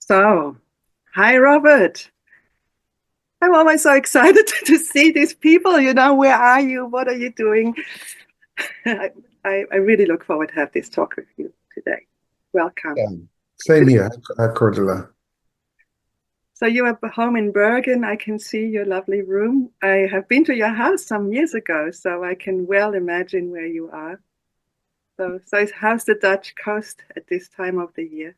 So, hi, Robert. I'm always so excited to see these people. Where are you? What are you doing? I, I really look forward to have this talk with you today. Welcome. Yeah, same here, Cordula. So you are home in Bergen. I can see your lovely room. I have been to your house some years ago, so I can well imagine where you are. So how's the Dutch coast at this time of the year?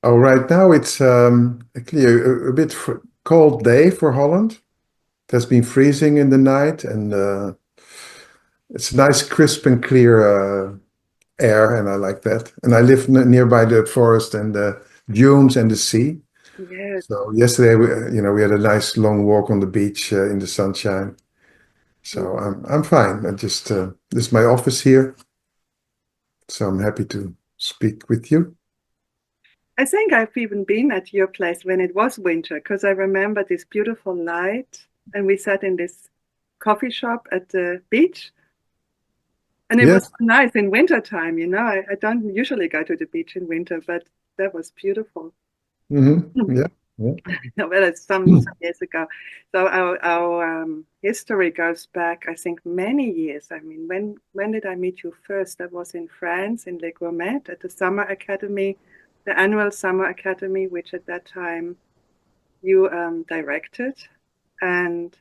Oh, right now it's actually a bit cold day for Holland. It has been freezing in the night, and it's nice, crisp and clear air, and I like that. And I live nearby the forest and the dunes and the sea. Yes. So yesterday, we had a nice long walk on the beach in the sunshine. So I'm fine. This is my office here, so I'm happy to speak with you. I think I've even been at your place when it was winter because I remember this beautiful light and we sat in this coffee shop at the beach and it was Yes. nice in winter time, I don't usually go to the beach in winter, but that was beautiful. Yeah. Yeah. Well, it's some years ago. So our history goes back, I think, many years. I mean, when did I meet you first? That was in France, in Les Gourmet, at the summer academy, the annual summer academy, which at that time you directed. And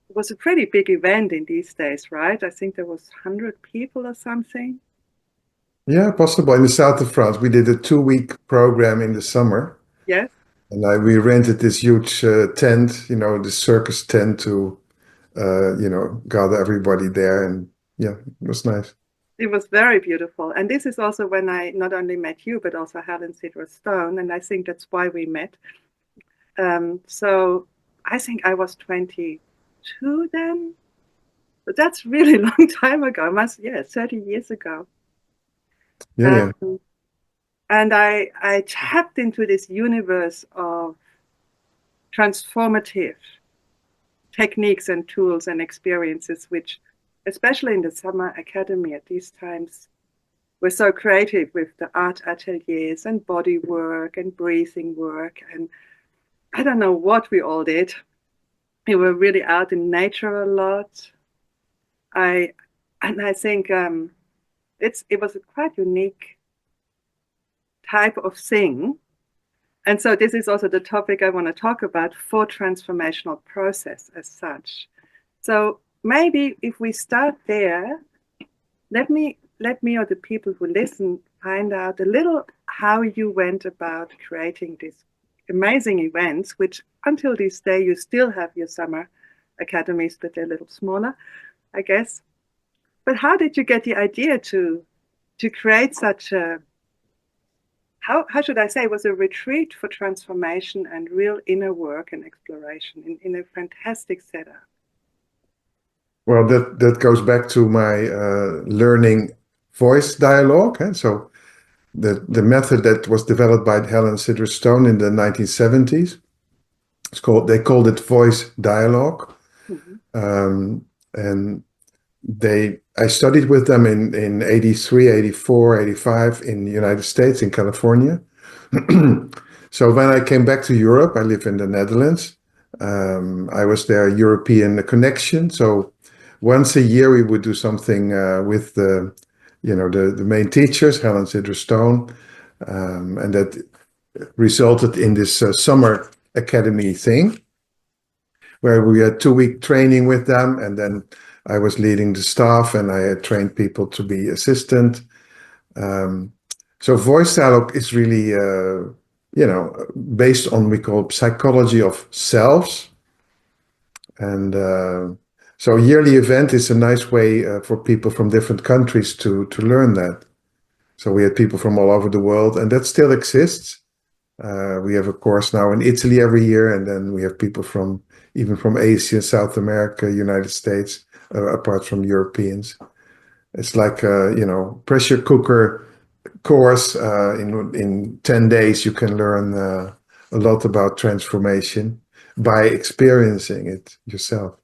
it was a pretty big event in these days, right? I think there was 100 people or something. Yeah, possible. In the south of France, we did a 2 week program in the summer, Yes, and we rented this huge tent, the circus tent to, gather everybody there, and yeah, it was nice. it was very beautiful. And this is also when I not only met you, but also Helen Sidra Stone. And I think that's why we met. So I think I was 22 then, but that's really a long time ago. Yeah, 30 years ago. Yeah, yeah. Um, and I tapped into this universe of transformative techniques and tools and experiences, which, especially in the summer academy at these times, were so creative with the art ateliers and body work and breathing work. And I don't know what we all did. We were really out in nature a lot. I and I think it was a quite unique type of thing. And so this is also the topic I want to talk about for transformational process as such. So maybe if we start there, let me or the people who listen find out a little how you went about creating these amazing events, which until this day you still have your summer academies, but they're a little smaller, I guess. But how did you get the idea to create such a how should I say it was a retreat for transformation and real inner work and exploration in a fantastic setup? Well, that goes back to my learning voice dialogue. So the method that was developed by Helen Sidra Stone in the 1970s, they called it voice dialogue. Mm-hmm. And I studied with them in 83, 84, 85 in the United States, in California. So when I came back to Europe, I live in the Netherlands. I was their European connection. So once a year we would do something with the main teachers, Helen Sidra Stone, and that resulted in this summer academy thing where we had 2 week training with them, and then I was leading the staff and I had trained people to be assistant. So voice dialogue is really, based on we call psychology of selves. And so a yearly event is a nice way for people from different countries to learn that. So we had people from all over the world, and that still exists. We have a course now in Italy every year, and then we have people even from Asia, South America, United States, apart from Europeans. It's like a, pressure cooker course. In 10 days, you can learn a lot about transformation by experiencing it yourself.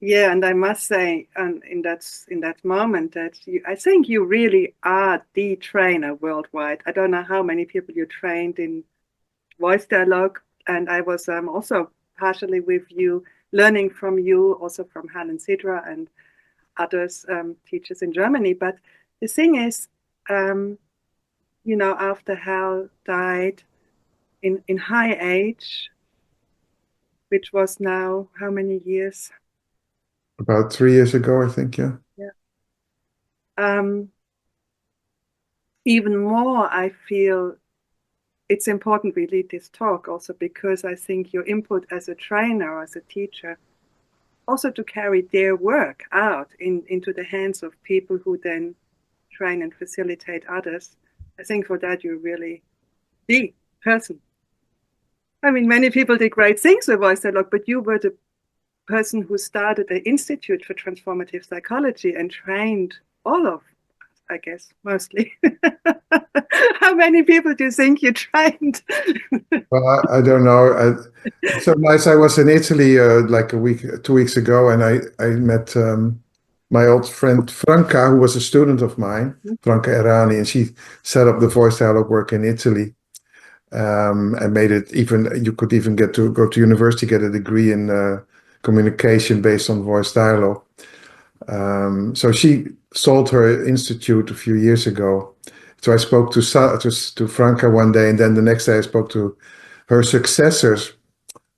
Yeah, and I must say, in that moment, that I think you really are the trainer worldwide. I don't know how many people you trained in voice dialogue, and I was also partially with you, learning from you, also from Helen Sidra and others teachers in Germany. But the thing is, um, after Hal died in high age, which was now how many years? About 3 years ago, I think, yeah. Yeah. Um, Even more, I feel it's important we lead this talk also because I think your input as a trainer or as a teacher, also to carry their work out into the hands of people who then train and facilitate others. I think for that you're really the person. I mean, many people did great things with voice dialogue, but you were the person who started the Institute for Transformative Psychology and trained all of, I guess, mostly. How many people do you think you trained? Well, I don't know. It's so nice. I was in Italy like 2 weeks ago, and I met my old friend Franca, who was a student of mine, Franca Errani, and she set up the voice dialogue work in Italy, and made it even. You could even get to go to university, get a degree in communication based on voice dialogue. So she sold her institute a few years ago. So I spoke to Franca one day, and then the next day I spoke to her successors,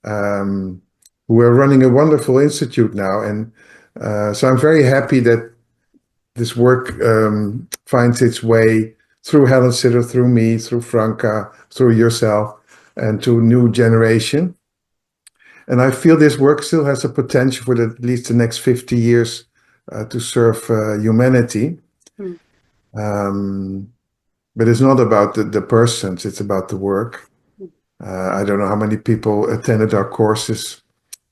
um, who are running a wonderful institute now. And so I'm very happy that this work finds its way through Helen Sitter, through me, through Franca, through yourself, and to new generation. And I feel this work still has a potential for at least the next 50 years to serve humanity. Mm. But it's not about the persons, it's about the work. I don't know how many people attended our courses.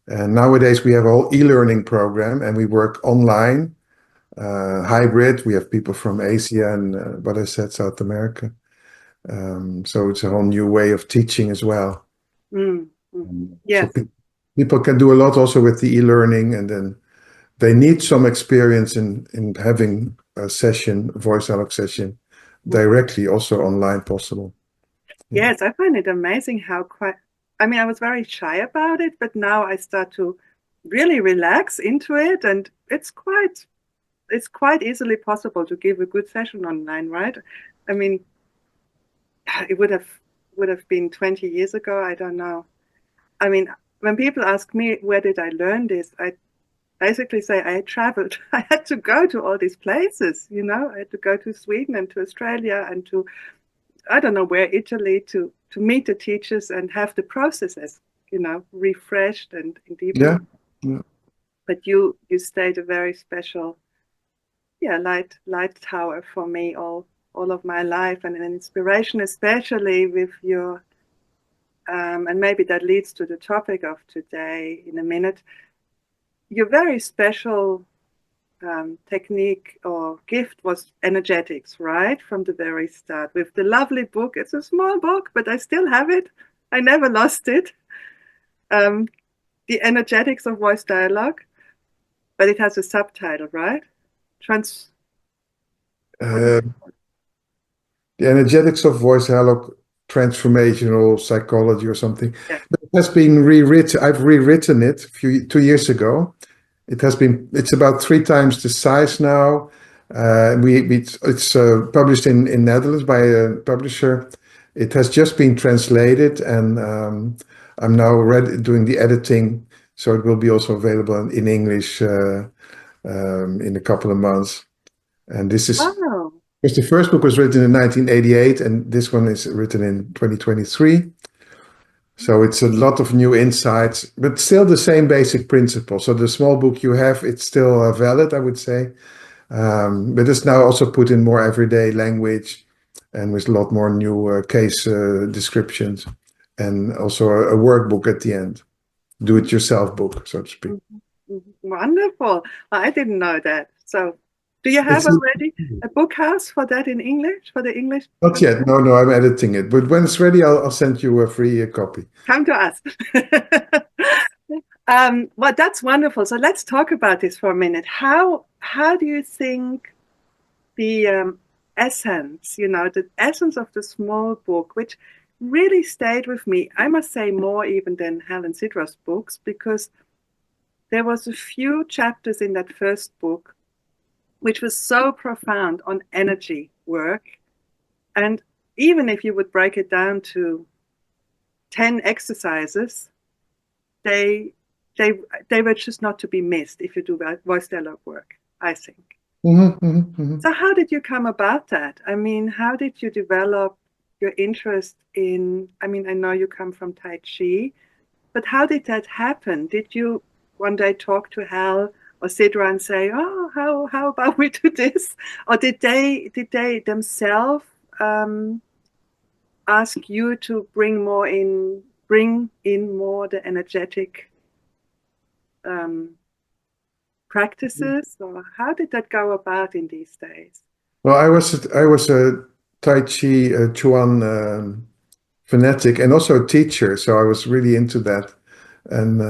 And nowadays we have a whole e-learning program and we work online, hybrid. We have people from Asia and what I said, South America. So it's a whole new way of teaching as well. Mm. So Yes. people can do a lot also with the e-learning, and then they need some experience in having a session, a voice dialogue session, directly also online possible. Yeah. Yes, I find it amazing how I mean, I was very shy about it, but now I start to really relax into it, and it's quite easily possible to give a good session online, right? I mean, it would have been 20 years ago, I don't know. I mean, when people ask me where did I learn this, I basically say I traveled. I had to go to all these places, I had to go to Sweden and to Australia and to I don't know where, Italy, to meet the teachers and have the processes, refreshed and deepened. Yeah. Yeah. But you stayed a very special, yeah, light tower for me all of my life, and an inspiration, especially with your and maybe that leads to the topic of today in a minute. Your very special technique or gift was energetics, right? From the very start with the lovely book. It's a small book, but I still have it. I never lost it. Um, the energetics of voice dialogue, but it has a subtitle, right? Trans. Uh, the energetics of voice dialogue, transformational psychology or something. Yeah. But it has been rewritten. I've rewritten it 2 years ago. It's about 3 times the size now. It's published in Netherlands by a publisher. It has just been translated, and I'm now doing the editing, so it will be also available in English in a couple of months. And this is Wow. because the first book was written in 1988, and this one is written in 2023. So it's a lot of new insights, but still the same basic principle. So the small book you have, it's still valid, I would say. But it's now also put in more everyday language and with a lot more new case descriptions, and also a workbook at the end. Do-it-yourself book, so to speak. Wonderful. I didn't know that. So, do you have It's already a book house for that in English, for the English? not yet. No, I'm editing it. But when it's ready, I'll send you a free copy. Come to us. Well, that's wonderful. So let's talk about this for a minute. How do you think the essence, the essence of the small book, which really stayed with me, I must say more even than Helen Sidro's books, because there was a few chapters in that first book which was so profound on energy work. And even if you would break it down to 10 exercises, they they they were just not to be missed if you do voice dialogue work, I think. So how did you come about that? I mean, how did you develop your interest in, I mean, I know you come from Tai Chi, but how did that happen? Did you one day talk to Hal or Sidra and say, "Oh, how about we do this?" Or did they themselves ask you to bring in more the energetic um, practices, or how did that go about in these days? Well, I was a Tai Chi Chuan fanatic and also a teacher, so I was really into that. And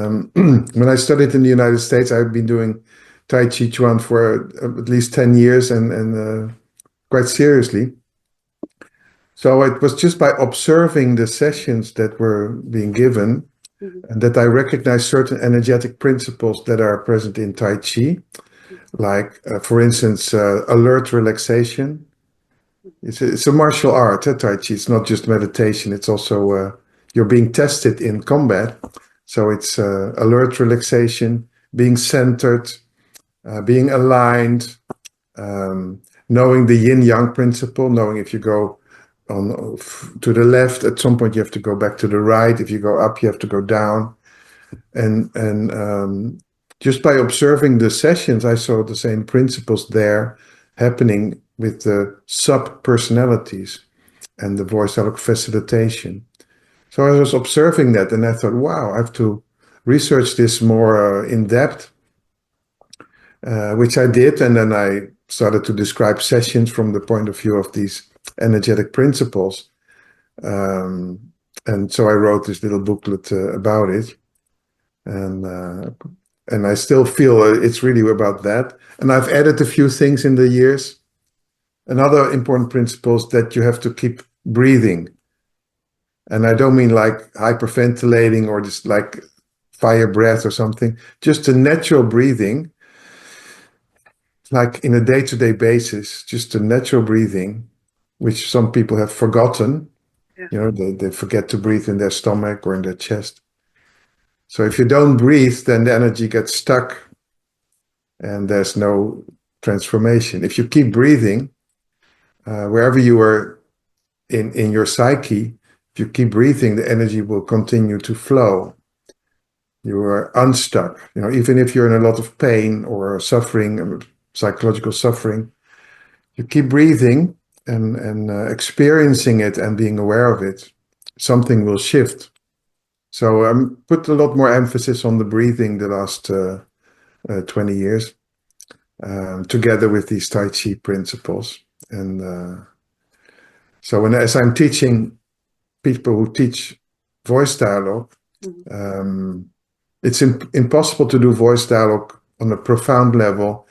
when I studied in the United States, I've been doing Tai Chi Chuan for at least 10 years and quite seriously. So it was just by observing the sessions that were being given Mhm. and that I recognized certain energetic principles that are present in Tai Chi, like, for instance, alert relaxation. It's a martial art, Tai Chi. It's not just meditation. It's also you're being tested in combat. So it's alert relaxation, being centered, being aligned, knowing the yin yang principle, knowing if you go to the left, at some point you have to go back to the right. If you go up, you have to go down. And just by observing the sessions, I saw the same principles there happening with the sub personalities and the voice dialogue facilitation. So I was observing that, and I thought, wow, I have to research this more in depth, which I did. And then I started to describe sessions from the point of view of these energetic principles. Um, and so I wrote this little booklet about it. And I still feel it's really about that. And I've added a few things in the years. Another important principle is that you have to keep breathing. And I don't mean like hyperventilating or just like fire breath or something. Just a natural breathing, like in a day-to-day basis, just a natural breathing, which some people have forgotten. Yeah. They forget to breathe in their stomach or in their chest. So if you don't breathe, then the energy gets stuck and there's no transformation. If you keep breathing, wherever you are in your psyche, if you keep breathing, the energy will continue to flow. You are unstuck. Even if you're in a lot of pain or suffering, psychological suffering, you keep breathing and experiencing it and being aware of it. Something will shift. So I put a lot more emphasis on the breathing the last 20 years. Together with these Tai Chi principles. And so as I'm teaching people who teach voice dialogue, it's impossible to do voice dialogue on a profound level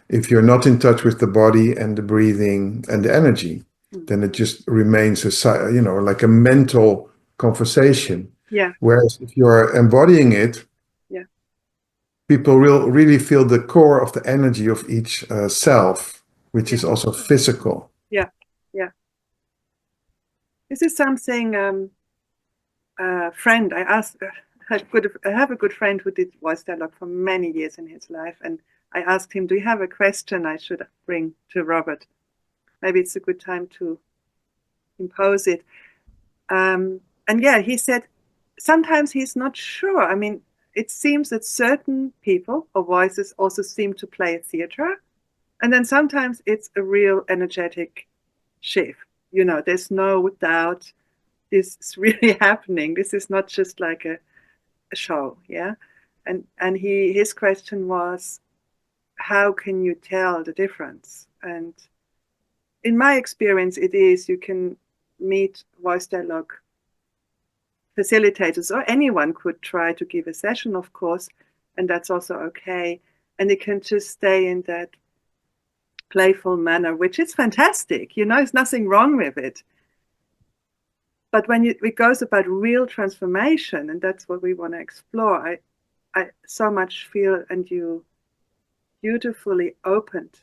if you're not in touch with the body and the breathing and the energy. Then it just remains like a mental conversation. Yeah. Whereas if you're embodying it, people will really feel the core of the energy of each self, which is also physical. Yeah, yeah. This is something a friend I asked. I have a good friend who did voice dialogue for many years in his life, and I asked him, "Do you have a question I should bring to Robert? Maybe it's a good time to impose it." And yeah, he said sometimes he's not sure. I mean, it seems that certain people or voices also seem to play theater. And then sometimes it's a real energetic shift. There's no doubt this is really happening. This is not just like a show, yeah. And his question was, how can you tell the difference? And in my experience, it is you can meet voice dialogue facilitators or anyone could try to give a session, of course, and that's also okay. And it can just stay in that playful manner, which is fantastic. There's nothing wrong with it. But when it goes about real transformation, and that's what we want to explore, I so much feel, and you beautifully opened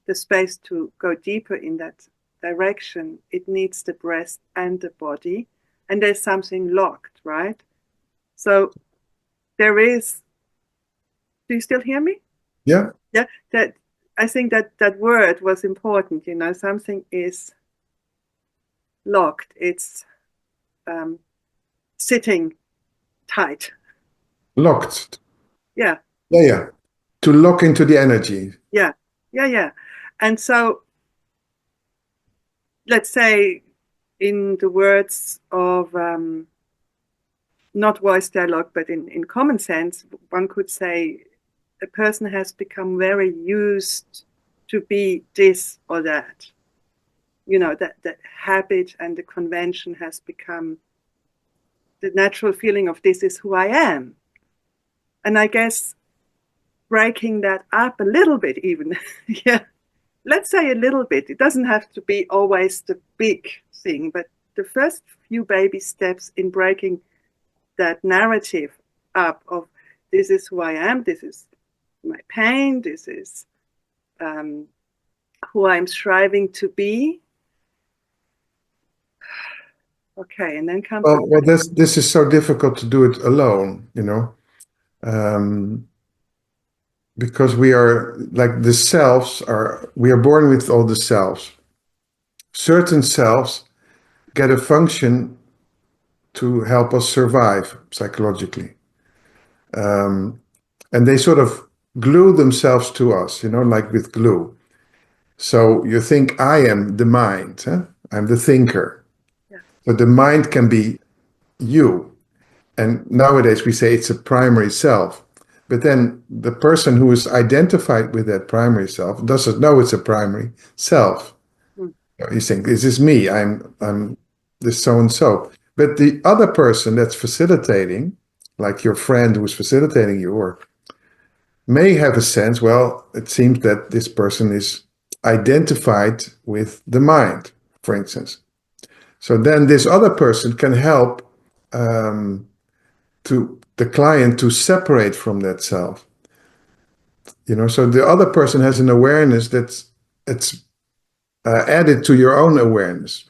the space to go deeper in that direction. It needs the breath and the body, and there's something locked, right? So there is. Do you still hear me? Yeah. Yeah. That I think that word was important. Something is locked. It's sitting tight. Locked. Yeah. Yeah, yeah. To lock into the energy. Yeah. Yeah. Yeah. And so, let's say, in the words of not voice dialogue, but in common sense, one could say a person has become very used to be this or that. That habit and the convention has become the natural feeling of this is who I am. And I guess breaking that up a little bit even, yeah, let's say a little bit. It doesn't have to be always the big thing, but the first few baby steps in breaking that narrative up of this is who I am, this is my pain, this is who I'm striving to be. Okay, and then comes. Well, this is so difficult to do it alone, because we are like the selves we are born with all the selves. Certain selves get a function to help us survive psychologically. And they sort of glue themselves to us, like with glue. So you think I am the mind, huh? I'm the thinker. Yeah. But the mind can be you. And nowadays we say it's a primary self. But then the person who is identified with that primary self doesn't know it's a primary self. Mm. You think, this is me, I'm this so-and-so. But the other person that's facilitating, like your friend who's facilitating you, or may have a sense, well, it seems that this person is identified with the mind, for instance. So then this other person can help to the client to separate from that self. So the other person has an awareness it's added to your own awareness.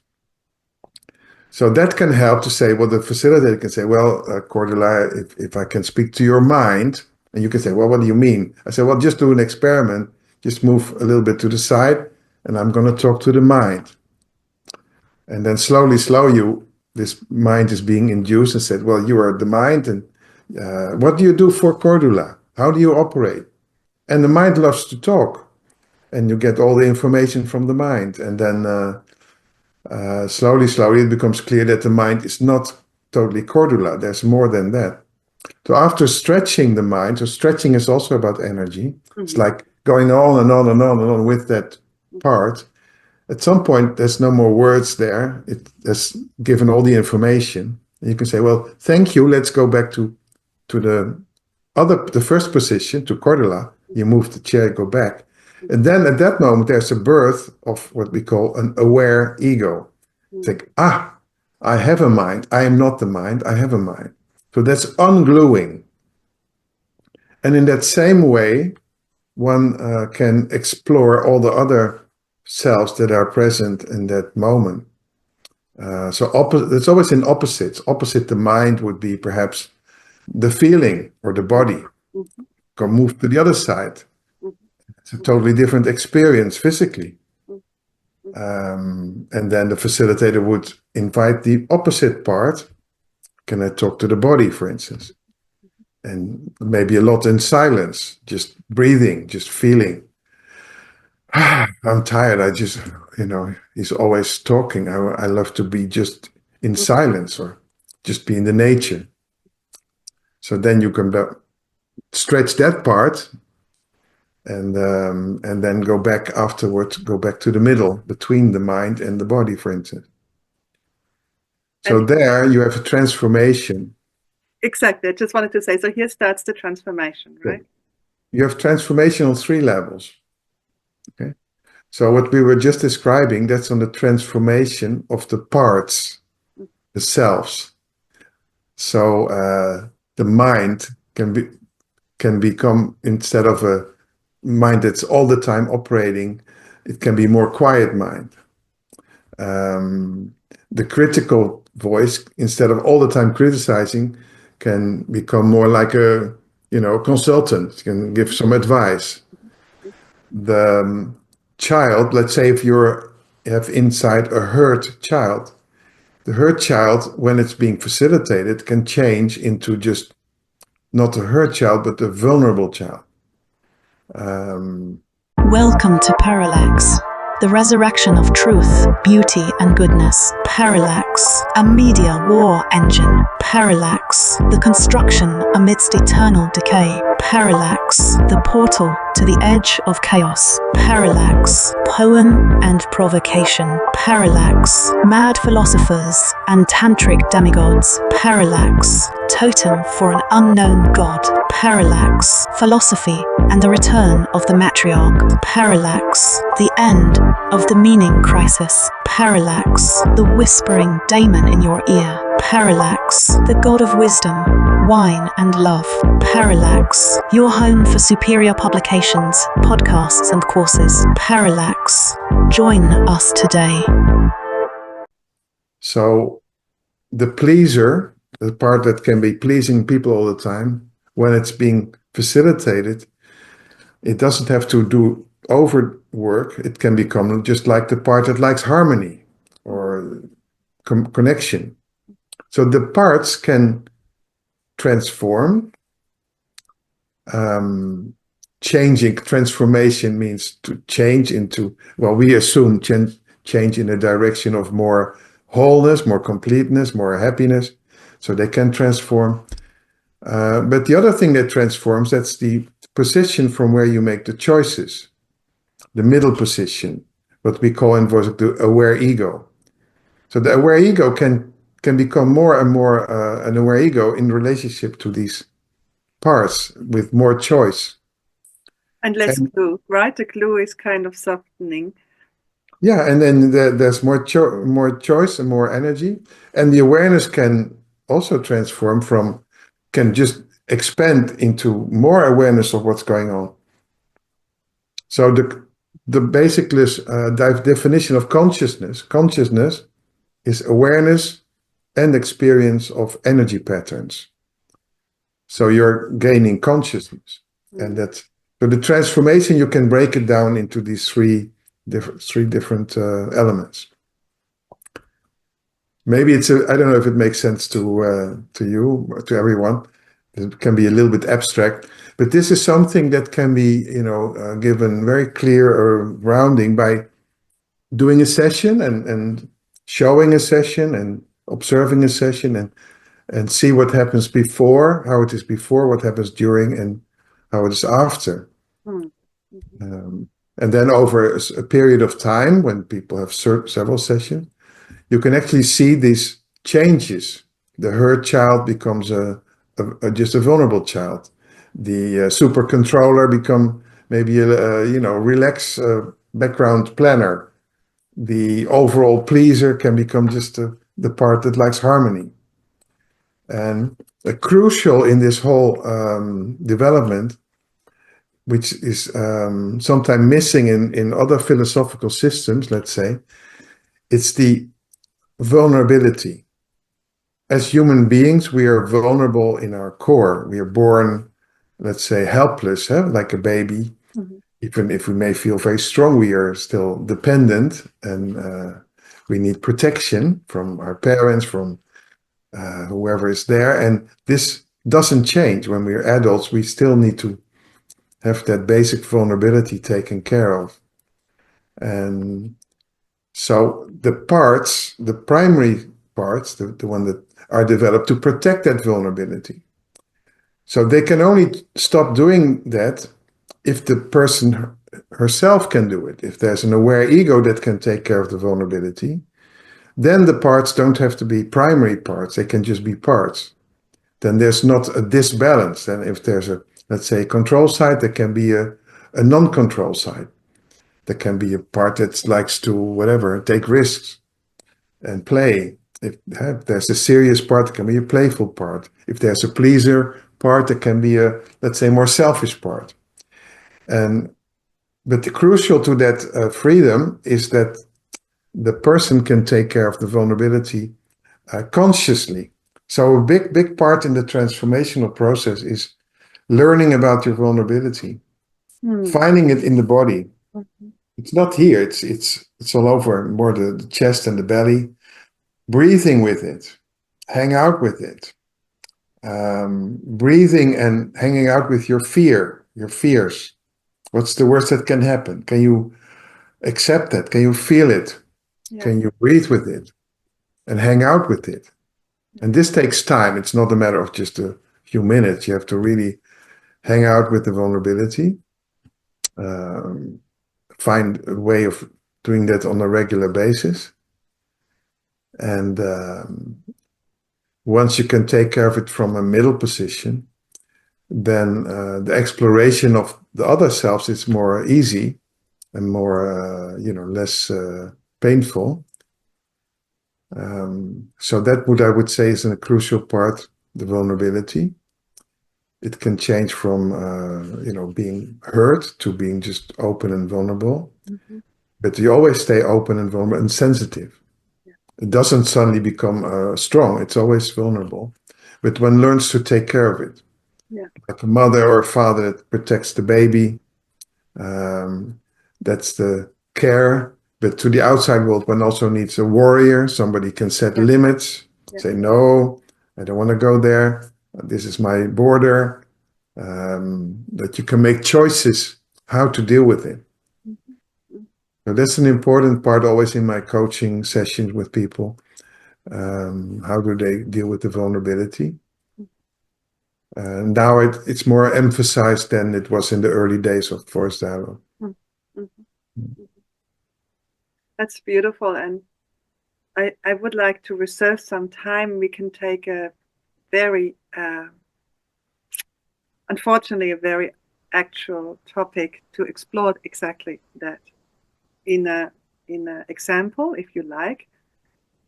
So that can help to say, well, the facilitator can say, well, Cordula, if I can speak to your mind, and you can say, well, what do you mean? I say, well, just do an experiment. Just move a little bit to the side, and I'm going to talk to the mind. And then slowly, this mind is being induced and said, well, you are the mind, and what do you do for Cordula? How do you operate? And the mind loves to talk, and you get all the information from the mind. And then slowly, it becomes clear that the mind is not totally Cordula. There's more than that. So after stretching the mind, so stretching is also about energy. Mm-hmm. It's like going on and on and on and on with that part. At some point, there's no more words there. It has given all the information. And you can say, well, thank you. Let's go back to the first position, to Cordula. You move the chair, go back. And then at that moment, there's a birth of what we call an aware ego. It's like, I have a mind. I am not the mind. I have a mind. So that's ungluing. And in that same way, one can explore all the other selves that are present in that moment. So it's always in opposites. Opposite the mind would be perhaps the feeling or the body. Mm-hmm. Go move to the other side. Mm-hmm. It's a totally different experience physically. Mm-hmm. And then the facilitator would invite the opposite part. Can I talk to the body, for instance? And maybe a lot in silence, just breathing, just feeling. I'm tired. I just, he's always talking. I love to be just in silence or just be in the nature. So then you can stretch that part and then go back afterwards, go back to the middle between the mind and the body, for instance. So there you have a transformation. Exactly. I just wanted to say, so here starts the transformation, right? You have transformation on 3 levels. Okay. So what we were just describing, that's on the transformation of the parts, the selves. So the mind can become, instead of a mind that's all the time operating, it can be more quiet mind. The critical voice, instead of all the time criticizing, can become more like a consultant, can give some advice. The child, let's say if you have inside a hurt child, the hurt child, when it's being facilitated, can change into just not a hurt child, but a vulnerable child. Welcome to Parallax, the resurrection of truth, beauty, and goodness. Parallax, a media war engine. Parallax, the construction amidst eternal decay. Parallax, the portal to the edge of chaos. Parallax, poem and provocation. Parallax, mad philosophers and tantric demigods. Parallax, totem for an unknown god. Parallax, philosophy and the return of the matriarch. Parallax, the end of the meaning crisis. Parallax, the whispering daemon in your ear. Parallax, the god of wisdom, wine and love. Parallax, your home for superior publications, podcasts and courses. Parallax, join us today. So the pleaser, the part that can be pleasing people all the time, when it's being facilitated, it doesn't have to do overwork. It can become just like the part that likes harmony or connection. So the parts can transform. Transformation means to change into, well, we assume change in a direction of more wholeness, more completeness, more happiness. So they can transform. But the other thing that transforms, that's the position from where you make the choices, the middle position, what we call in voice the aware ego. So the aware ego can become more and more an aware ego in relationship to these parts with more choice. And less clue, right? The clue is kind of softening. Yeah, and then there's more choice and more energy. And the awareness can also transform can just expand into more awareness of what's going on. So the basic definition of consciousness is awareness and experience of energy patterns. So you're gaining consciousness, and so the transformation, you can break it down into these three different elements. Maybe I don't know if it makes sense to you, to everyone. It can be a little bit abstract, but this is something that can be, given very clear or grounding by doing a session and showing a session and observing a session and see what happens before, how it is before, what happens during, and how it is after. Mm-hmm. And then over a period of time, when people have several sessions, you can actually see these changes. The hurt child becomes just a vulnerable child. The super controller become maybe a relaxed background planner. The overall pleaser can become just the part that likes harmony. And crucial in this whole development, which is sometimes missing in other philosophical systems, let's say, it's the vulnerability. As human beings, we are vulnerable in our core. We are born, let's say, helpless, like a baby. Mm-hmm. Even if we may feel very strong, we are still dependent, and we need protection from our parents, from whoever is there. And this doesn't change. When we're adults, we still need to have that basic vulnerability taken care of. And so the primary parts, the one that are developed to protect that vulnerability. So they can only stop doing that if the person herself can do it. If there's an aware ego that can take care of the vulnerability, then the parts don't have to be primary parts. They can just be parts. Then there's not a disbalance. Then if there's a, let's say, control side, there can be a non-control side. There can be a part that likes to, whatever, take risks and play. If there's a serious part, there can be a playful part. If there's a pleaser part, there can be a, let's say, more selfish part. But the crucial to that freedom is that the person can take care of the vulnerability consciously. So a big part in the transformational process is learning about your vulnerability, finding it in the body. It's not here. It's all over, more the chest and the belly. Breathing with it, hang out with it. Breathing and hanging out with your fears. What's the worst that can happen? Can you accept that? Can you feel it? Yeah. Can you breathe with it and hang out with it? And this takes time. It's not a matter of just a few minutes. You have to really hang out with the vulnerability. Find a way of doing that on a regular basis. And once you can take care of it from a middle position, then the exploration of the other selves is more easy and more, less painful. So that I would say is a crucial part, the vulnerability. It can change from, being hurt to being just open and vulnerable. Mm-hmm. But you always stay open and vulnerable and sensitive. Yeah. It doesn't suddenly become strong. It's always vulnerable. But one learns to take care of it. Yeah. Like a mother or a father that protects the baby. That's the care. But to the outside world, one also needs a warrior. Somebody can set limits. Yeah. Say, no, I don't want to go there. This is my border. That you can make choices how to deal with it. Mm-hmm. So that's an important part always in my coaching sessions with people. How do they deal with the vulnerability? Now it's more emphasized than it was in the early days of forced dialogue. Mm-hmm. Mm-hmm. That's beautiful. And I would like to reserve some time. We can take a very, unfortunately, a very actual topic to explore exactly that in a example, if you like.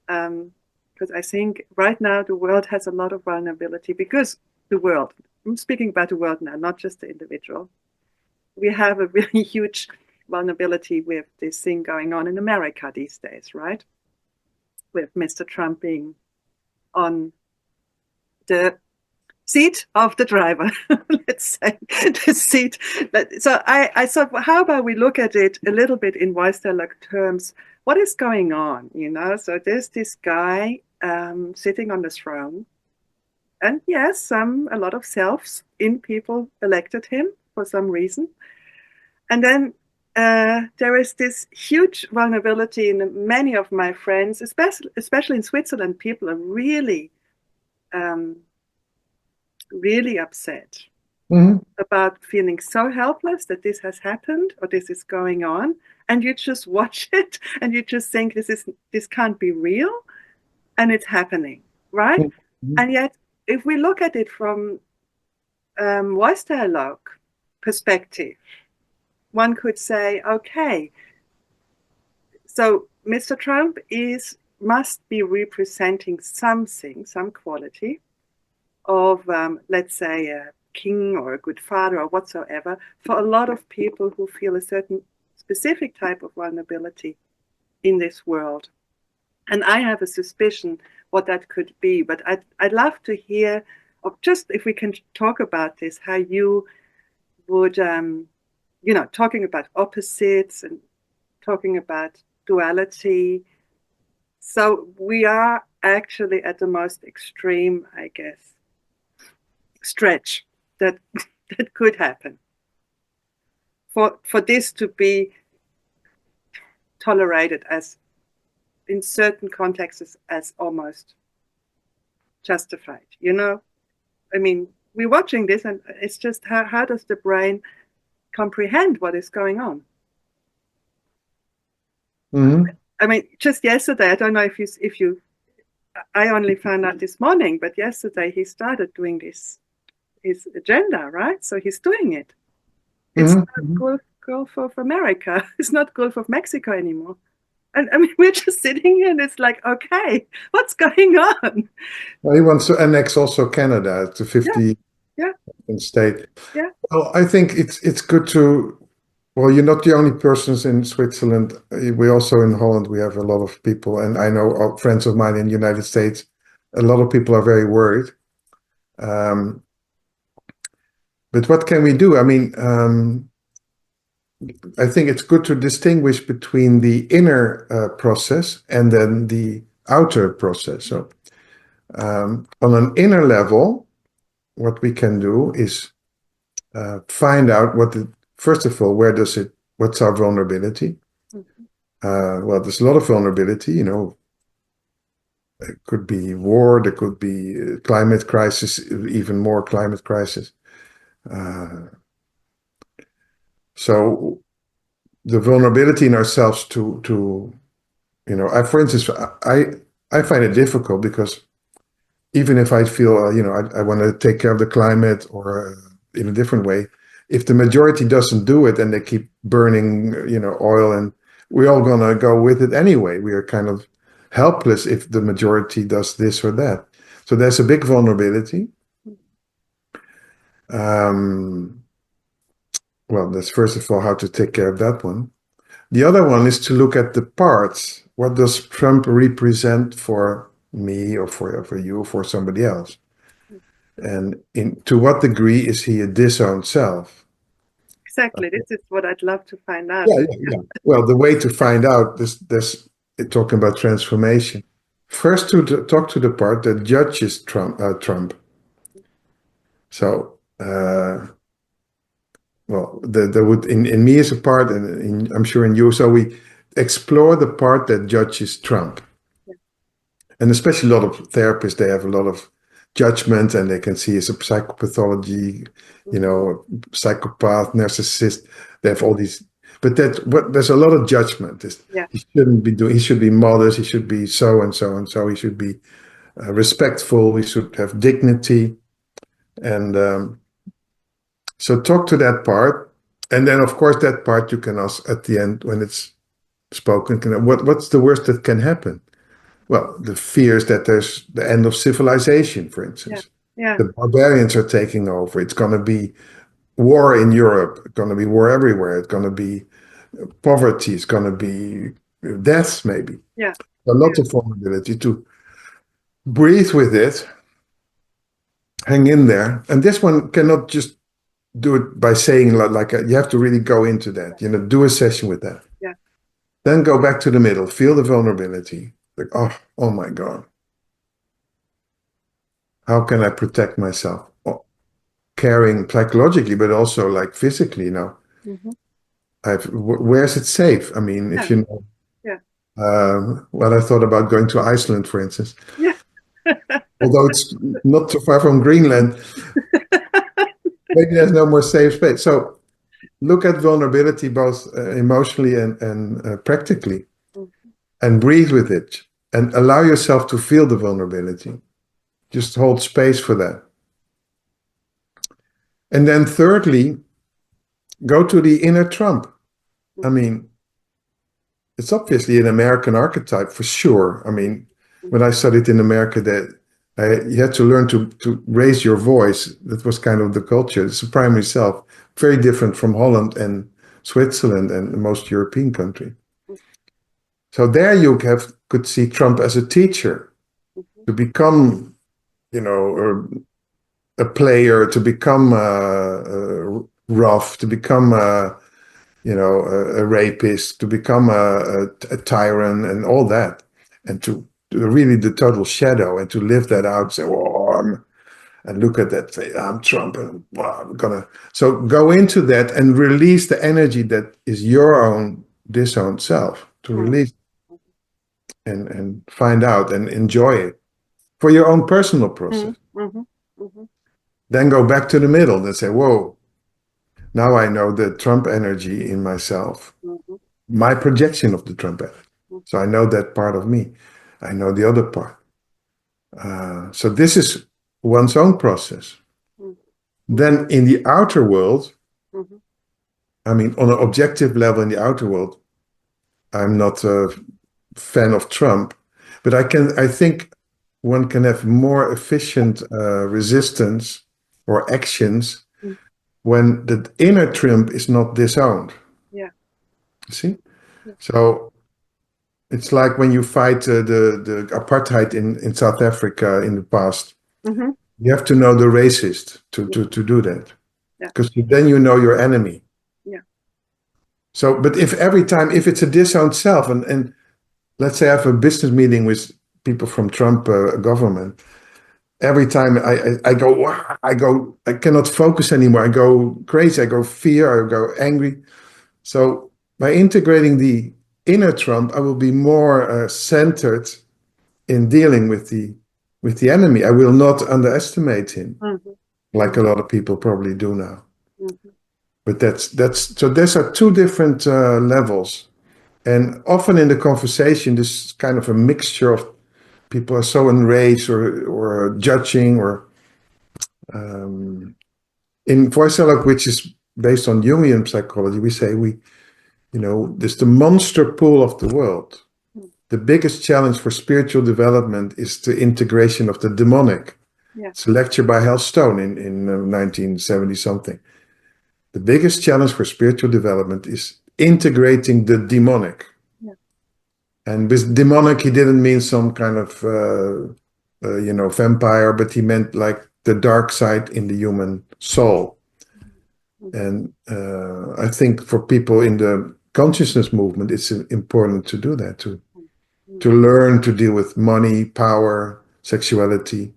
Because I think right now the world has a lot of vulnerability because the world, I'm speaking about the world now, not just the individual. We have a really huge vulnerability with this thing going on in America these days, right? With Mr. Trump being on the seat of the driver, let's say, the seat. So I thought, well, how about we look at it a little bit in Weissteller's terms? What is going on, So there's this guy sitting on the throne. And yes, a lot of selves in people elected him for some reason. And then there is this huge vulnerability in many of my friends, especially in Switzerland. People are really, really upset about feeling so helpless that this has happened or this is going on. And you just watch it and you just think this can't be real. And it's happening, right? Mm-hmm. And yet, if we look at it from voice dialogue perspective, one could say, okay, so Mr. Trump must be representing something, some quality of, let's say, a king or a good father or whatsoever, for a lot of people who feel a certain specific type of vulnerability in this world. And I have a suspicion what that could be, but I'd love to hear, of just if we can talk about this, how you would, talking about opposites and talking about duality. So we are actually at the most extreme, I guess, stretch that could happen. For this to be tolerated as, in certain contexts, as almost justified, I mean, we're watching this and it's just how does the brain comprehend what is going on? Mm-hmm. I mean, just yesterday, I don't know if you, I only found out this morning, but yesterday he started doing his agenda, right? So he's doing it. It's not Gulf of America. It's not Gulf of Mexico anymore. And I mean, we're just sitting here and it's like, okay, what's going on? Well, he wants to annex also Canada to 50 Yeah. state. Yeah. Well, I think it's good to, well, you're not the only persons in Switzerland. We also in Holland, we have a lot of people, and I know friends of mine in the United States, a lot of people are very worried. But what can we do? I mean, I think it's good to distinguish between the inner process and then the outer process. So on an inner level, what we can do is find out first of all, what's our vulnerability? Well, there's a lot of vulnerability, you know. It could be war, there could be climate crisis, even more climate crisis. So the vulnerability in ourselves to you know, for instance, I find it difficult because even if I feel, you know, I want to take care of the climate or in a different way, if the majority doesn't do it and they keep burning, you know, oil, and we're all going to go with it anyway. We are kind of helpless if the majority does this or that. So there's a big vulnerability. Well, that's first of all how to take care of that one. The other one is to look at the parts. What does Trump represent for me or for you or for somebody else? And to what degree is he a disowned self? Exactly. This is what I'd love to find out. Yeah. Well, the way to find out this talking about transformation. First, talk to the part that judges Trump. So, well, there would in me is a part, and I'm sure in you. So we explore the part that judges Trump, and especially a lot of therapists. They have a lot of judgment, and they can see as a psychopathology, you know, psychopath, narcissist. They have all these, but there's a lot of judgment. He shouldn't be doing. He should be modest. He should be so and so and so. He should be respectful. He should have dignity, and so talk to that part, and then of course that part you can ask at the end when it's spoken. What's the worst that can happen? Well, the fears that there's the end of civilization, for instance. The barbarians are taking over. It's going to be war in Europe. It's going to be war everywhere. It's going to be poverty. It's going to be deaths, maybe. Yeah. A lot of vulnerability. To breathe with it, hang in there. And this one cannot just do it by saying like you have to really go into that. You know, do a session with that. Yeah. Then go back to the middle. Feel the vulnerability. Like, oh my God. How can I protect myself? Caring psychologically, but also like physically, you know. Where's it safe? I mean, if you know. Well, I thought about going to Iceland, for instance. Yeah. Although it's not too far from Greenland. Maybe there's no more safe space. So look at vulnerability both emotionally and practically. And breathe with it and allow yourself to feel the vulnerability. Just hold space for that. And then thirdly, go to the inner Trump. I mean, it's obviously an American archetype for sure. I mean, when I studied in America, you had to learn to raise your voice. That was kind of the culture. It's a primary self, very different from Holland and Switzerland and most European countries. So there you could see Trump as a teacher, to become, you know, a player, to become rough, to become you know, a rapist, to become a tyrant and all that, and to really the total shadow, and to live that out, say, and look at that, say, I'm Trump, and I'm gonna. So go into that and release the energy that is your own disowned self, to release and find out and enjoy it for your own personal process. Then go back to the middle and say, whoa, now I know the Trump energy in myself, my projection of the Trump energy. So I know that part of me. I know the other part. So this is one's own process. Then in the outer world, I mean, on an objective level in the outer world, I'm not a fan of Trump, but I think one can have more efficient resistance or actions when the inner Trump is not disowned. Yeah. See? So it's like when you fight the apartheid in South Africa in the past. You have to know the racist to do that. Because then you know your enemy. Yeah. So, but if it's a disowned self, and let's say I have a business meeting with people from Trump government, every time I cannot focus anymore. I go crazy. I go fear. I go angry. So by integrating the inner Trump, I will be more centered in dealing with the enemy. I will not underestimate him, like a lot of people probably do now. But that's so. These are two different levels, and often in the conversation, this kind of a mixture of people are so enraged or judging or in voice dialogue, which is based on Jungian psychology, we say there's the monster pool of the world. The biggest challenge for spiritual development is the integration of the demonic. Yeah. It's a lecture by Hal Stone in 1970 something. The biggest challenge for spiritual development is integrating the demonic. Yeah. And with demonic, he didn't mean some kind of vampire, but he meant like the dark side in the human soul. And I think for people in the consciousness movement, it's important to do that, to learn to deal with money, power, sexuality,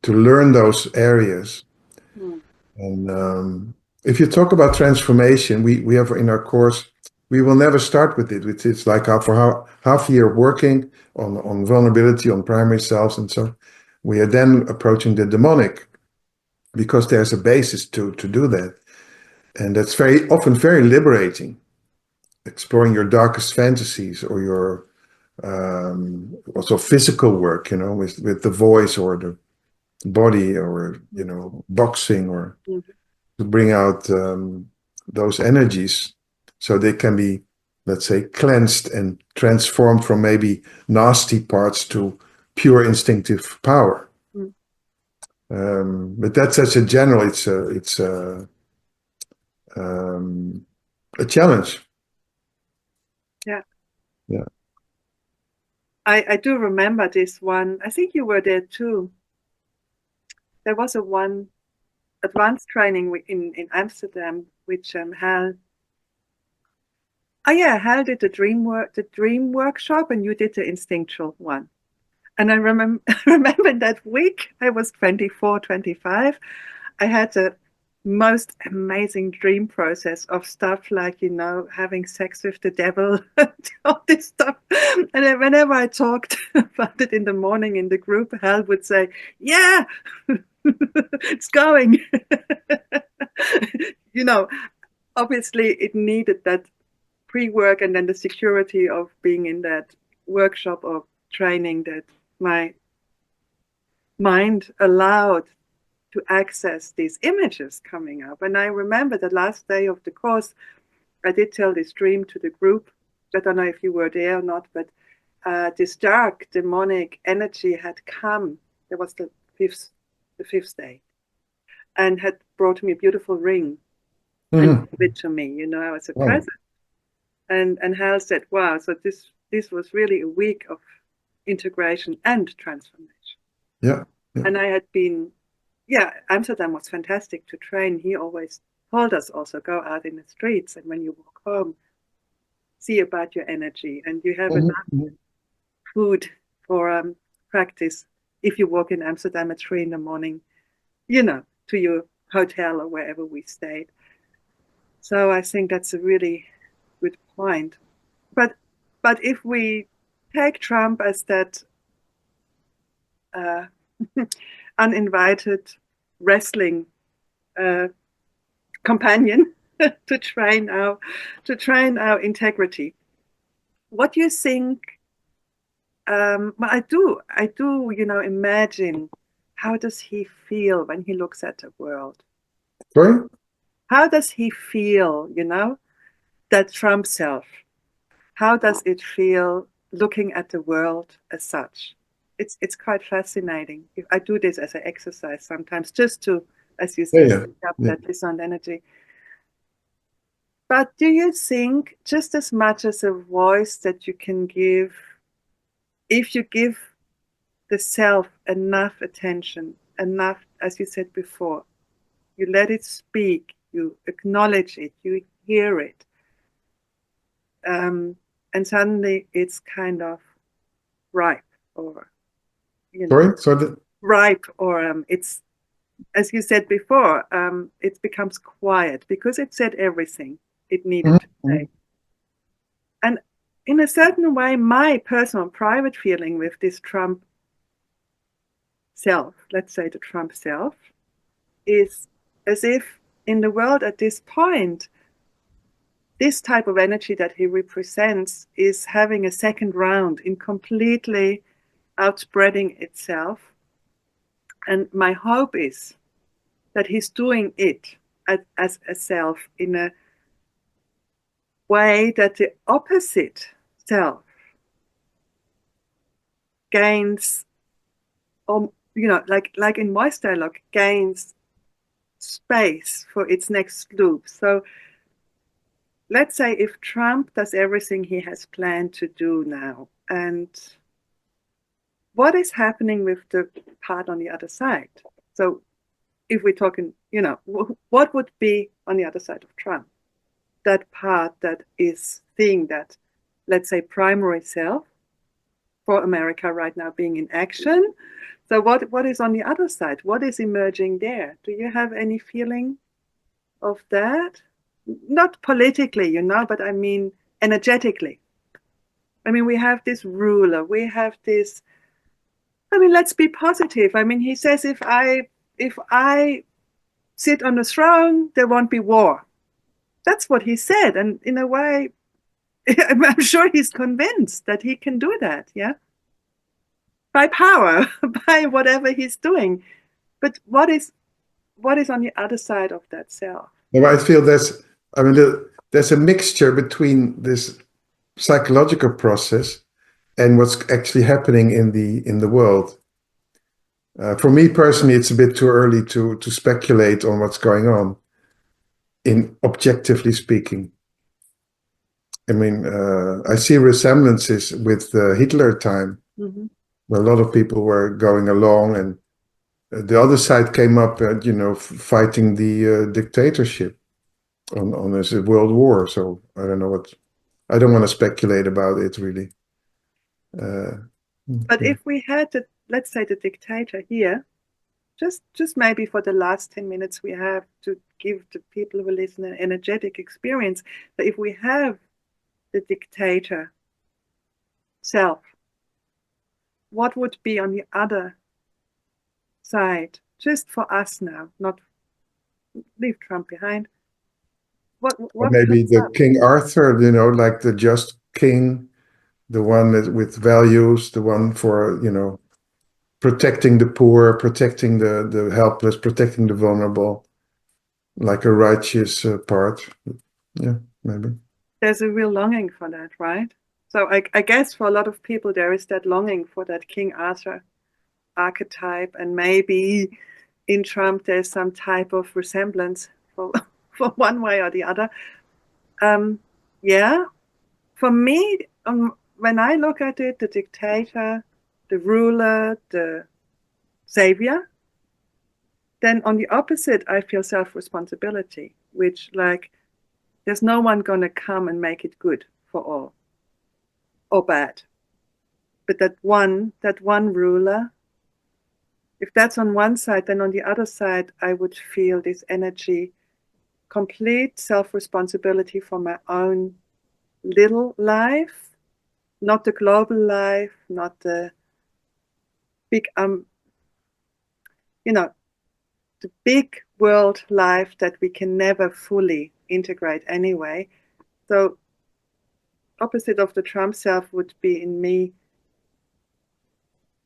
to learn those areas. And if you talk about transformation, we have in our course, we will never start with it. It's like for half a year working on vulnerability, on primary selves, and so we are then approaching the demonic, because there's a basis to do that. And that's very often very liberating, exploring your darkest fantasies or your also physical work, with the voice or the body or, boxing or to bring out those energies so they can be, let's say, cleansed and transformed from maybe nasty parts to pure instinctive power. But that's such a general, it's a challenge. Yeah. Yeah. I do remember this one. I think you were there too. There was one advanced training in Amsterdam, which Hal. Oh yeah, Hal did the dream workshop, and you did the instinctual one. And I remember that week, I was 24, 25. I had the most amazing dream process of stuff like, having sex with the devil, all this stuff. And then whenever I talked about it in the morning in the group, Hal would say, yeah, it's going. Obviously it needed that pre-work and then the security of being in that workshop or training that my mind allowed to access these images coming up. And I remember the last day of the course, I did tell this dream to the group. I don't know if you were there or not, but this dark demonic energy had come. There was the fifth day, and had brought me a beautiful ring and gave it to me, as a present. And Hal said, wow, so this was really a week of integration and transformation. Yeah. And I had been, Amsterdam was fantastic to train. He always told us also, go out in the streets, and when you walk home, see about your energy, and you have enough food for practice if you walk in Amsterdam at 3 a.m, to your hotel or wherever we stayed. So I think that's a really good point. But if we take Trump as that uninvited wrestling companion to train our integrity, what do you think? Well, I do, imagine how does he feel when he looks at the world? Sorry? How does he feel, that Trump self? How does it feel looking at the world as such? It's quite fascinating. I do this as an exercise sometimes, just to, as you Yeah, said, yeah, pick up yeah. that dissonant energy. But do you think just as much as a voice that you can give, if you give the self enough attention, enough, as you said before, you let it speak, you acknowledge it, you hear it, and suddenly it's kind of ripe, or Sorry? So ripe, or it's, as you said before, it becomes quiet because it said everything it needed to say. And in a certain way, my personal private feeling with this Trump self, let's say the Trump self, is as if in the world at this point, this type of energy that he represents is having a second round in completely outspreading itself. And my hope is that he's doing it as a self in a way that the opposite self gains, or like in voice dialogue, gains space for its next loop. So let's say if Trump does everything he has planned to do now, and what is happening with the part on the other side? So if we're talking, what would be on the other side of Trump? That part that is seeing that, let's say, primary self for America right now being in action. So what is on the other side? What is emerging there? Do you have any feeling of that? Not politically, but I mean energetically. I mean, we have this ruler, we have this, I mean, let's be positive. I mean, he says if I sit on the throne, there won't be war. That's what he said. And in a way, I'm sure he's convinced that he can do that, yeah? By power, by whatever he's doing. But what is on the other side of that self? No, I feel there's a mixture between this psychological process and what's actually happening in the world. For me personally, it's a bit too early to speculate on what's going on, in objectively speaking. I mean, I see resemblances with the Hitler time, where a lot of people were going along, and the other side came up, fighting the dictatorship on this world war. So I don't know I don't want to speculate about it really. But if we had let's say the dictator here, just maybe for the last 10 minutes we have to give the people who listen an energetic experience. But if we have the dictator self, what would be on the other side, just for us now, not leave Trump behind? What Maybe comes the up? King Arthur, like the just king, the one with values, the one for, protecting the poor, protecting the helpless, protecting the vulnerable, like a righteous part. Yeah, maybe. There's a real longing for that, right? So I guess for a lot of people there is that longing for that King Arthur archetype, and maybe in Trump there's some type of resemblance for for one way or the other. Yeah, for me, when I look at it, the dictator, the ruler, the savior, then on the opposite, I feel self-responsibility, which like there's no one going to come and make it good for all or bad. But that one ruler, if that's on one side, then on the other side, I would feel this energy, complete self-responsibility for my own little life, not the global life, not the big, the big world life that we can never fully integrate anyway. So opposite of the Trump self would be in me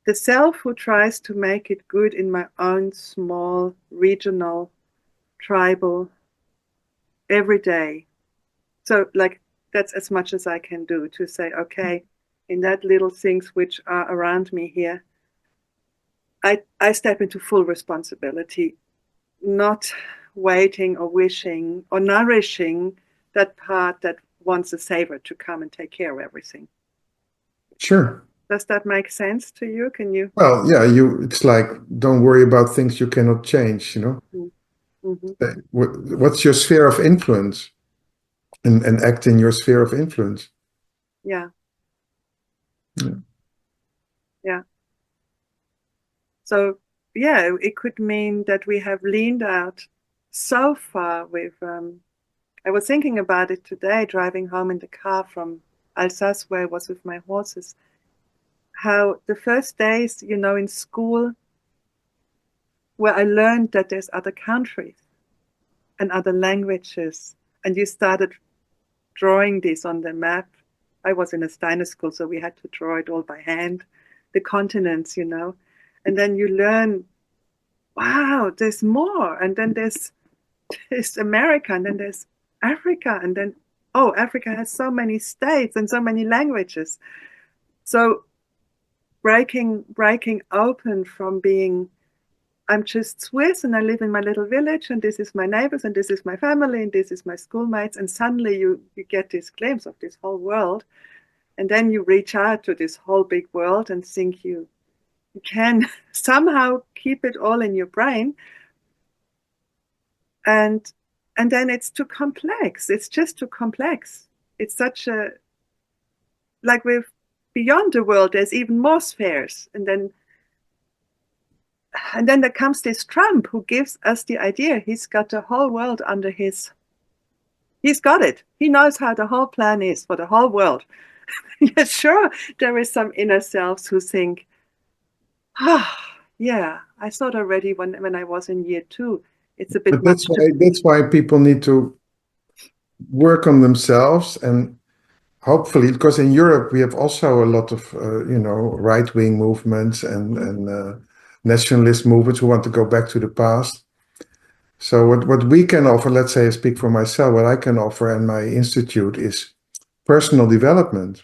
the self who tries to make it good in my own small, regional, tribal, every day. So, like, that's as much as I can do to say, okay, in that little things which are around me here, I step into full responsibility, not waiting or wishing or nourishing that part that wants a savior to come and take care of everything. Sure. Does that make sense to you? Can you? Well, yeah, it's like, don't worry about things you cannot change, you know? Mm-hmm. What's your sphere of influence? And act in your sphere of influence. Yeah. Yeah. Yeah. So, yeah, it could mean that we have leaned out so far with, I was thinking about it today, driving home in the car from Alsace, where I was with my horses, how the first days, in school, where I learned that there's other countries and other languages, and you started drawing this on the map. I was in a Steiner school, so we had to draw it all by hand, the continents, and then you learn, wow, there's more, and then there's America, and then there's Africa, and then, oh, Africa has so many states and so many languages. So breaking open from being, I'm just Swiss and I live in my little village and this is my neighbors and this is my family and this is my schoolmates, and suddenly you get this glimpse of this whole world, and then you reach out to this whole big world and think you can somehow keep it all in your brain, and then it's too complex. It's just too complex. It's such a, like, with beyond the world there's even more spheres, and then there comes this Trump who gives us the idea he's got the whole world under his, he's got it. He knows how the whole plan is for the whole world. Yeah, sure, there is some inner selves who think, yeah, I thought already when I was in year 2, it's a bit But much. that's why people need to work on themselves, and hopefully, because in Europe we have also a lot of right-wing movements and nationalist movements who want to go back to the past. So what we can offer, let's say I speak for myself, what I can offer and my institute is personal development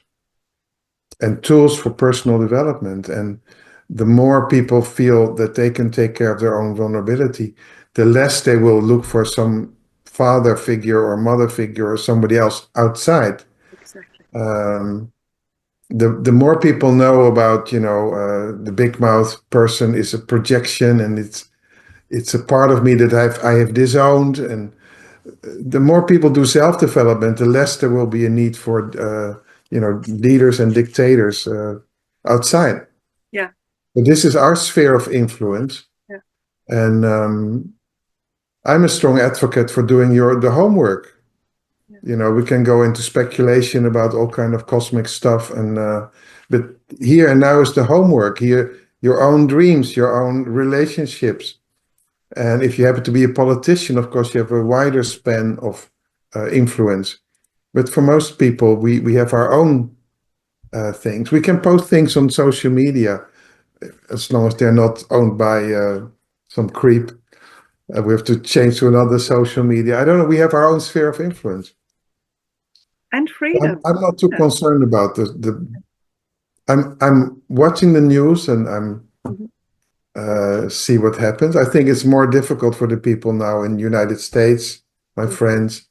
and tools for personal development. And the more people feel that they can take care of their own vulnerability, the less they will look for some father figure or mother figure or somebody else outside. Exactly. The more people know about, the big mouth person is a projection, and it's a part of me that I have disowned. And the more people do self-development, the less there will be a need for leaders and dictators outside. Yeah. But this is our sphere of influence. Yeah. And I'm a strong advocate for doing the homework. Yeah. We can go into speculation about all kind of cosmic stuff, but here and now is the homework. Here, your own dreams, your own relationships. And if you happen to be a politician, of course, you have a wider span of influence. But for most people, we have our own things. We can post things on social media as long as they're not owned by some creep. We have to change to another social media. I don't know. We have our own sphere of influence. And freedom. I'm not too concerned about I'm watching the news and I'm see what happens. I think it's more difficult for the people now in the United States, my friends.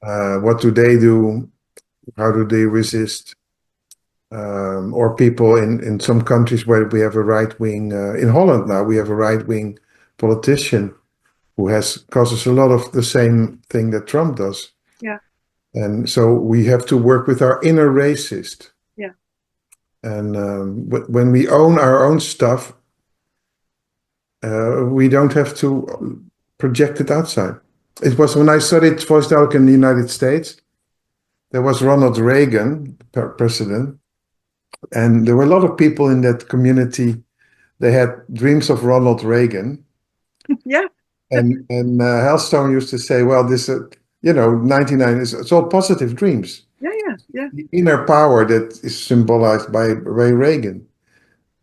What do they do? How do they resist? Or people in some countries where we have a right-wing, in Holland now, we have a right-wing politician who causes a lot of the same thing that Trump does. Yeah. And so we have to work with our inner racist. Yeah. And when we own our own stuff, we don't have to project it outside. It was when I studied Volksdeutung in the United States, there was Ronald Reagan, president, and there were a lot of people in that community. They had dreams of Ronald Reagan. Yeah. And Hellstone used to say, well, this, 99 it's all positive dreams. Yeah. The inner power that is symbolized by Ray Reagan.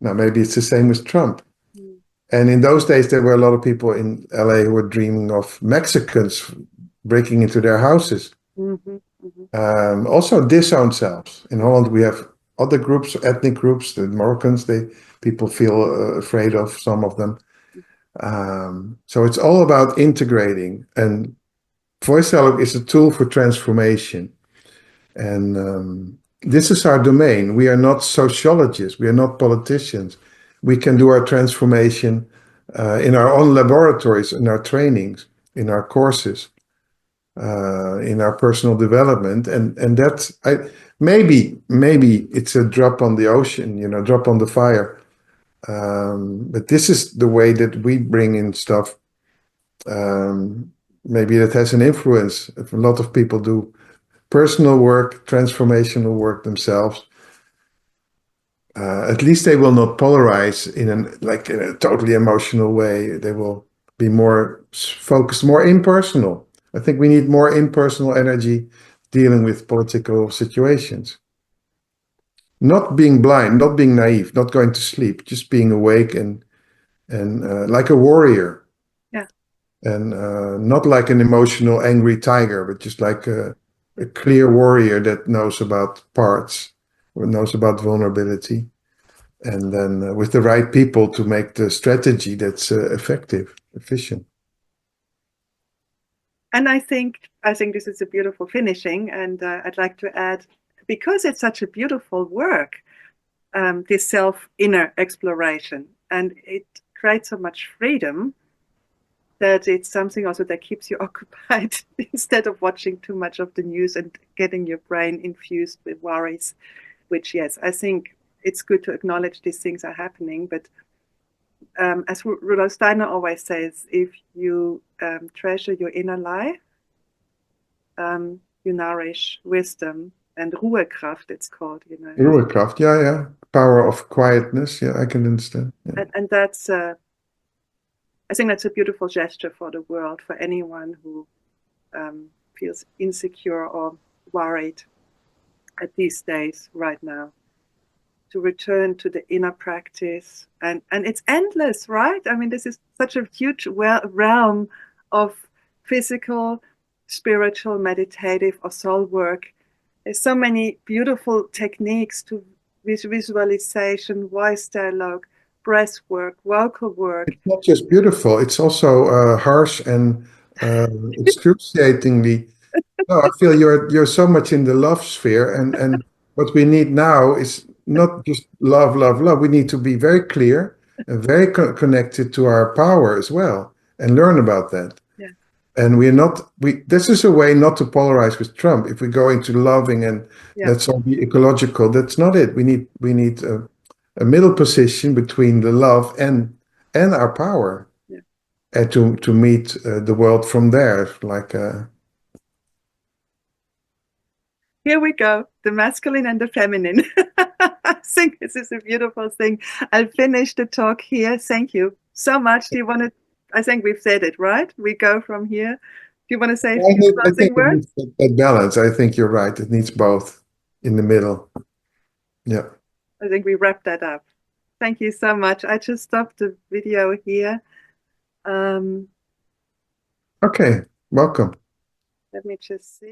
Now, maybe it's the same with Trump. Mm. And in those days, there were a lot of people in LA who were dreaming of Mexicans breaking into their houses. Mm-hmm. Mm-hmm. Also, disowned selves. In Holland, we have other groups, ethnic groups, the Moroccans, people feel afraid of some of them. So it's all about integrating. And voice dialogue is a tool for transformation. And this is our domain. We are not sociologists. We are not politicians. We can do our transformation in our own laboratories, in our trainings, in our courses, in our personal development. And that's maybe it's a drop on the ocean, drop on the fire. But this is the way that we bring in stuff. Maybe that has an influence. If a lot of people do personal work, transformational work themselves, at least they will not polarize in a totally emotional way. They will be more focused, more impersonal. I think we need more impersonal energy dealing with political situations. Not being blind, not being naive, not going to sleep, just being awake and like a warrior. Yeah. And not like an emotional, angry tiger, but just like a clear warrior that knows about parts, or knows about vulnerability, and then with the right people to make the strategy that's effective, efficient. And I think this is a beautiful finishing, and I'd like to add, because it's such a beautiful work, this inner exploration, and it creates so much freedom that it's something also that keeps you occupied instead of watching too much of the news and getting your brain infused with worries, which, yes, I think it's good to acknowledge these things are happening. But as Rudolf Steiner always says, if you treasure your inner life, you nourish wisdom and Ruhekraft, it's called, Ruhekraft, yeah. Power of quietness, yeah, I can understand. Yeah. And that's I think that's a beautiful gesture for the world, for anyone who feels insecure or worried at these days right now, to return to the inner practice. And it's endless, right? I mean, this is such a huge realm of physical, spiritual, meditative, or soul work. There's so many beautiful techniques to visualization, voice dialogue, breath work, vocal work. It's not just beautiful, it's also harsh and excruciatingly. No, I feel you're so much in the love sphere, and what we need now is not just love, love, love. We need to be very clear and very connected to our power as well, and learn about that. Yeah. And this is a way not to polarize with Trump. If we go into loving and let's all be ecological, that's not it. We need a middle position between the love and our power, and to meet the world from there, like. Here we go, the masculine and the feminine. I think this is a beautiful thing. I'll finish the talk here. Thank you so much. Do you want to, I think we've said it, right? We go from here. Do you want to say a few closing words? It needs that balance. I think you're right. It needs both in the middle. Yeah. I think we wrap that up. Thank you so much. I just stopped the video here. Okay, welcome. Let me just see.